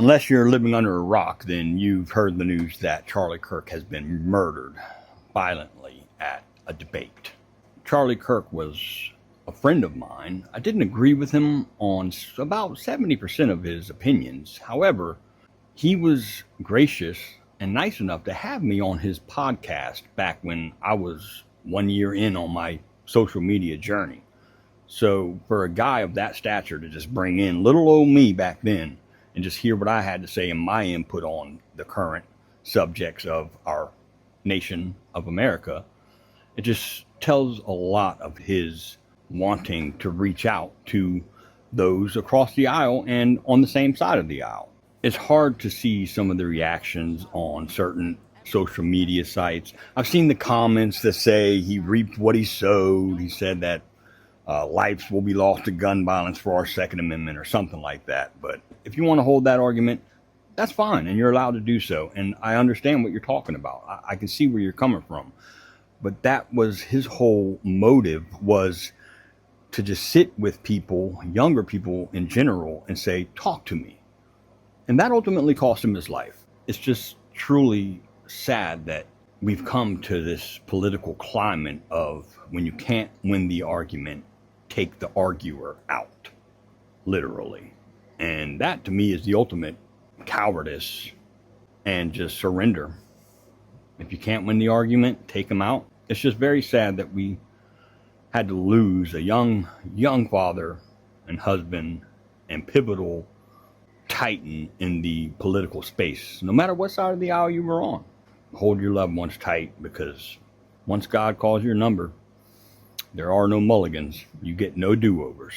Unless you're living under a rock, then you've heard the news that Charlie Kirk has been murdered violently at a debate. Charlie Kirk was a friend of mine. I didn't agree with him on about 70% of his opinions. However, he was gracious and nice enough to have me on his podcast back when I was 1 year in on my social media journey. So for a guy of that stature to just bring in little old me back then and just hear what I had to say and my input on the current subjects of our nation of America, it just tells a lot of his wanting to reach out to those across the aisle and on the same side of the aisle. It's hard to see some of the reactions on certain social media sites. I've seen the comments that say he reaped what he sowed. He said that lives will be lost to gun violence for our Second Amendment or something like that. But if you want to hold that argument, that's fine, and you're allowed to do so. And I understand what you're talking about. I can see where you're coming from. But that was his whole motive, was to just sit with people, younger people in general, and say, talk to me. And that ultimately cost him his life. It's just truly sad that we've come to this political climate of when you can't win the argument, take the arguer out, literally. And that to me is the ultimate cowardice and just surrender. If you can't win the argument, take them out. It's just very sad that we had to lose a young father and husband and pivotal titan in the political space, no matter what side of the aisle you were on. Hold your loved ones tight, because once God calls your number, there are no mulligans. You get no do-overs.